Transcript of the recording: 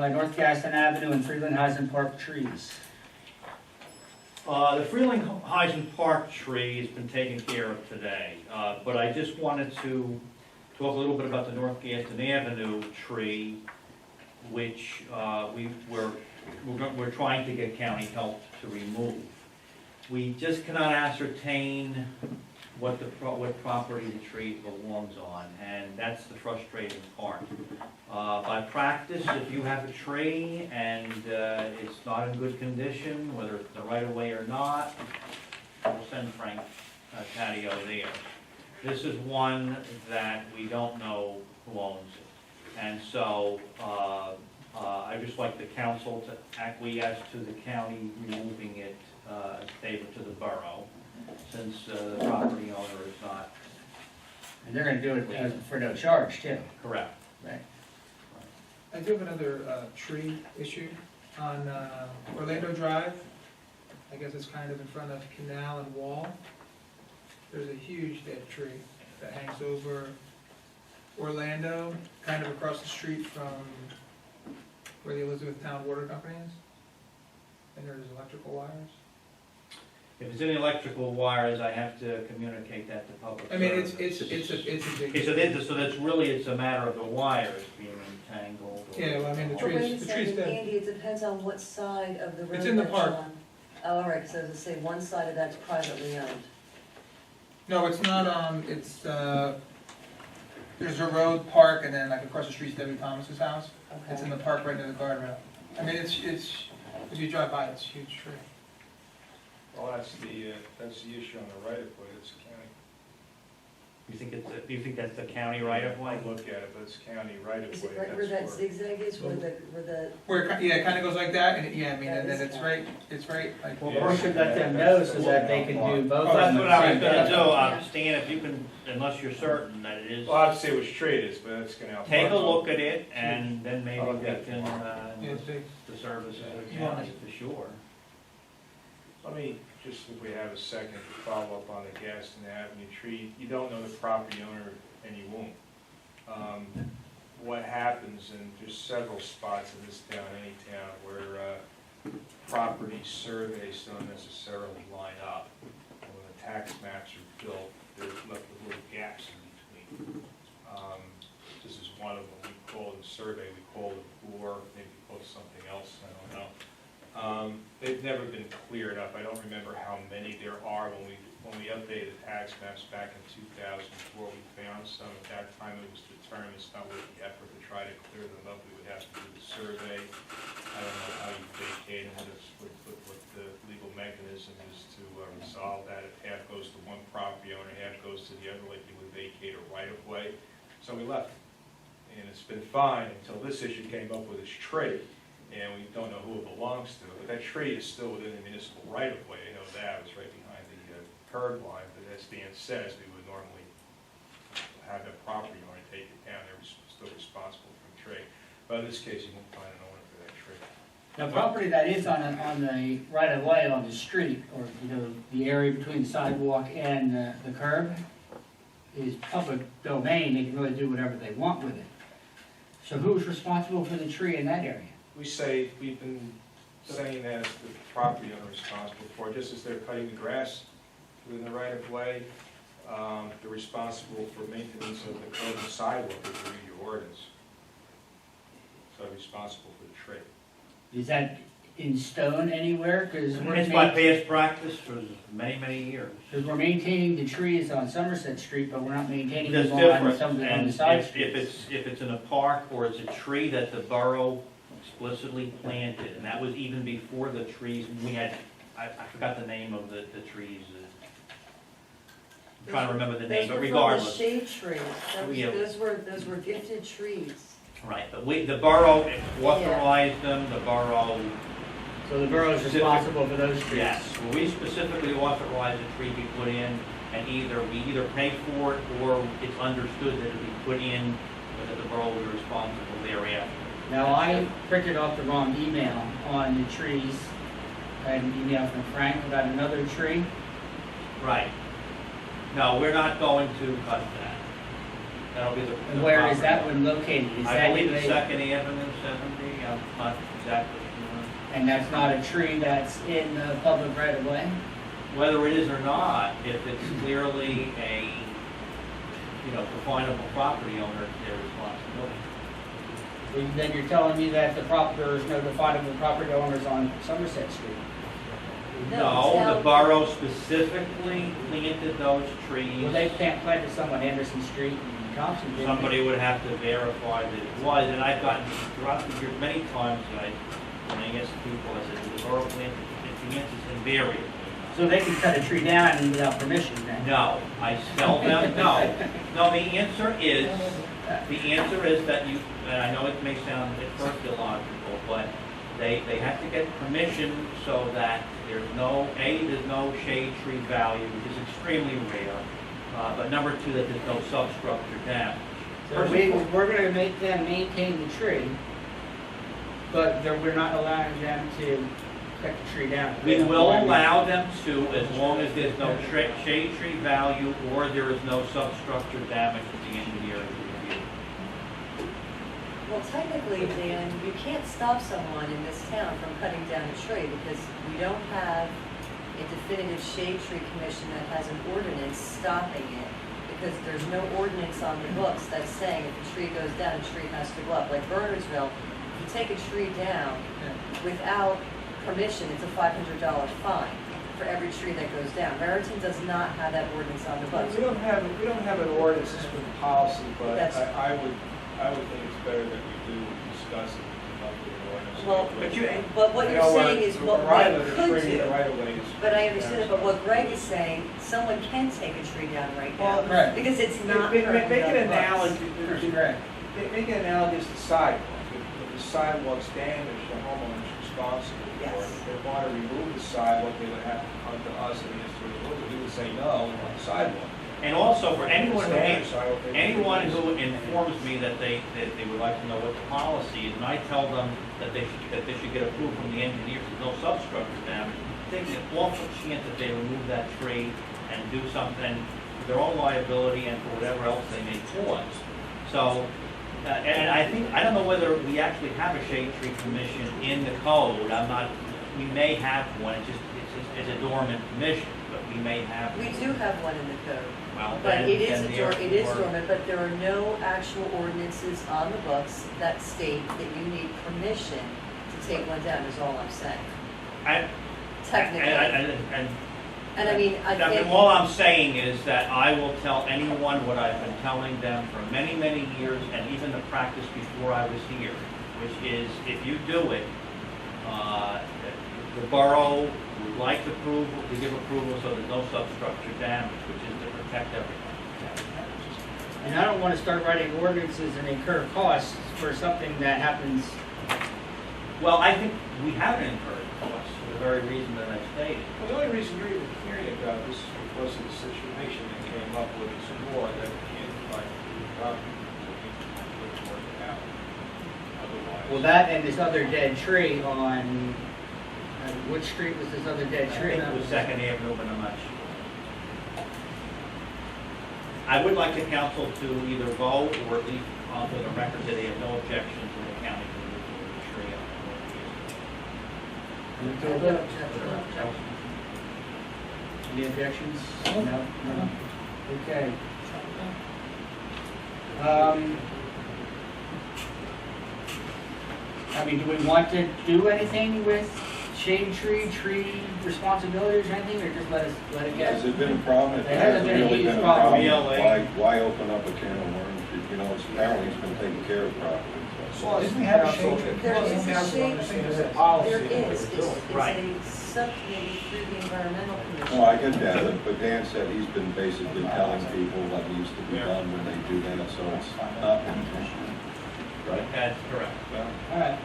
North Gaston Avenue and Freeland-Heisen Park trees. The Freeland-Heisen Park tree has been taken care of today, but I just wanted to talk a little bit about the North Gaston Avenue tree, which we're trying to get county help to remove. We just cannot ascertain what property the tree belongs on, and that's the frustrating part. By practice, if you have a tree and it's not in good condition, whether it's the right of way or not, we'll send Frank Taddeo there. This is one that we don't know who owns it, and so I'd just like the council to acquiesce to the county removing it in favor to the borough, since the property owner is not And they're gonna do it for no charge too. correct. Right. I do have another tree issue on Orlando Drive. I guess it's kind of in front of Canal and Wall. There's a huge dead tree that hangs over Orlando, kind of across the street from where the Elizabethtown Water Company is. And there's electrical wires. If it's any electrical wires, I have to communicate that to public I mean, service. it's a big. Okay, so that's really, it's a matter of the wires being entangled. or- Yeah, well, I mean, the Well, wait a tree's second, dead. Andy, it depends on what side of the road It's in the that's park. on. Oh, all right, so to say, one side of that's privately owned. No, it's not, it's, there's a road, park, and then like across the street's Debbie Thomas's house. It's in Okay. the park right near the guardrail. I mean, it's, if you drive by, it's a huge tree. Well, that's the issue on the right of way, it's county. You think that's the county right of way? I look at it, but it's county right of way. Is it right where that zigzag is, where the, Where, it kinda goes like that, and yeah, I mean, and then That is it's right, like. Well, Yeah. we should let them know so that they can do both of That's them what at I the was same gonna do, time. Stan, if you can, unless you're certain that it is, Well, I'd say which tree it is, but it's gonna help. take a look at it, and then maybe I'll we look at it can, tomorrow. Yeah, it's big. the services of the You want county, for sure. Let me, just if we have a second, to follow up on the Gaston Avenue tree. You don't know the property owner, and you won't. What happens, and there's several spots in this town, any town, where property surveys don't necessarily line up. And when the tax maps are built, they're left with little gaps in between. This is one of them. We call it a survey, we call it bore, maybe we call it something else, I don't know. They've never been cleared up. I don't remember how many there are. When we updated the tax maps back in 2004, we found some. At that time, it was determined it's not worth the effort to try to clear them up. We would have to do the survey. I don't know how you vacate and what the legal mechanism is to resolve that. If half goes to one property owner, half goes to the other, like you would vacate a right of way. So we left it. And it's been fine until this issue came up with this tree. And we don't know who it belongs to, but that tree is still within the municipal right of way. I know that, it was right behind the curb line, but as Dan says, we would normally have that property owner take it down, they're still responsible for the tree. But in this case, you won't find an owner for that tree. The property that is on the right of way on the street, or, the area between the sidewalk and the curb, is public domain. They can really do whatever they want with it. So who's responsible for the tree in that area? We've been saying that it's the property owner responsible for it, just as they're cutting the grass within the right of way. They're responsible for maintenance of the curb and sidewalk if you read your ordinance. So they're responsible for the tree. Is that in stone anywhere? Because It's my past practice for many, many years. we're maintaining the trees on Somerset Street, but we're not maintaining That's them different, on and the side if streets. it's in a park or it's a tree that the borough explicitly planted, and that was even before the trees, we had, I forgot the name of the trees. I'm trying to remember the name, but regardless. Those were from the shade trees. Yeah. Those were gifted trees. Right, but the borough authorized them, the borough, So the borough is responsible for those trees? yes, we specifically authorized a tree be put in, and we either pay for it, or it's understood that it be put in, but that the borough will be responsible thereafter. Now, I printed off the wrong email on the trees. I had an email from Frank about another tree. Right. No, we're not going to cut that. That'll be the. And where is that one located? Is I that believe in it's the- Second Avenue, 70, not exactly. And that's not a tree that's in the public right of way? Whether it is or not, if it's clearly a, definable property owner, it's their responsibility. Well, then you're telling me that there's no definable property owners on Somerset Street? No, the borough specifically planted those trees. Well, they planted some on Anderson Street and Thompson, didn't they? Somebody would have to verify that it was, and I've gotten throughout the years, many times, when I ask people, I said, "Did the borough plant?" The answer is invariably. So they can cut a tree down without permission then? No, I tell them, no. No, the answer is that you, and I know it may sound at first illogical, but they have to get permission so that there's no shade tree value, which is extremely rare, but number two, that there's no substructure damage. So we're gonna make them maintain the tree, but we're not allowing them to cut the tree down. We will allow them to, as long as there's no shade tree value or there is no substructure damage at the engineering review. Well, technically, Dan, you can't stop someone in this town from cutting down a tree because we don't have a definitive shade tree commission that has an ordinance stopping it. Because there's no ordinance on the books that's saying if a tree goes down, a tree has to go up. Like Bernardsville, if you take a tree down without permission, it's a $500 fine for every tree that goes down. Raritan does not have that ordinance on the books. We don't have an ordinance for the policy, but That's- I would think it's better that we do discuss it and come up with an ordinance. Well, But but what you're saying is what Right we of could the tree, do. right of way is. But I understand it, but what Greg is saying, someone can take a tree down right now. Well, right. Because it's not Make currently an on the books. analogy, Correct. make an analogy to the sidewalk. If the sidewalk's damaged, the homeowner's responsible for it. Yes. If they want to remove the sidewalk, they would have to come to us and ask to remove it. We would say no, we want the sidewalk. And also for anyone Standard sidewalk, they- who informs me that they would like to know what the policy is, and I tell them that they should get approval from the engineers, there's no substructure damage, taking an awful chance that they remove that tree and do something for their own liability and for whatever else they may cause. So, and I don't know whether we actually have a shade tree commission in the code. We may have one, it's a dormant commission, but we may have. We do have one in the code. Well, But then- it is then it is therefore- dormant, but there are no actual ordinances on the books that state that you need permission to take one down, is all I'm saying. I- Technically. And I mean, I think. all I'm saying is that I will tell anyone what I've been telling them for many, many years, and even the practice before I was here, which is if you do it, the borough would like to give approval so there's no substructure damage, which is to protect everyone. And I don't want to start writing ordinances and incur costs for something that happens. Well, I think we haven't incurred costs for the very reason that I've stated. Well, the only reason you're even hearing about this is because of the situation that came up with this war that can't find the property. So we can work it out. Otherwise. Well, that and this other dead tree on, which street was this other dead I tree? think it was Second Avenue, but I'm not sure. I would like the council to either vote or at least onto the record that they have no objection to the county removing the tree on the I don't object. Any objections? No? No? Okay. I mean, do we want to do anything with shade tree responsibilities or anything, or just let it Has go? it been a problem? If It it hasn't hasn't been a really huge been a problem. problem, why open up a can of worms? You know, it's apparently it's been taken care of properly. Well, Didn't we have a shade tree? There is a Council shade understands tree. that policy There that they is, were doing. it's Right. a subcommittee through the environmental commission. No, I get that, but Dan said he's been basically telling people what needs to be done when they do that, so it's not been an issue. That's correct. All right.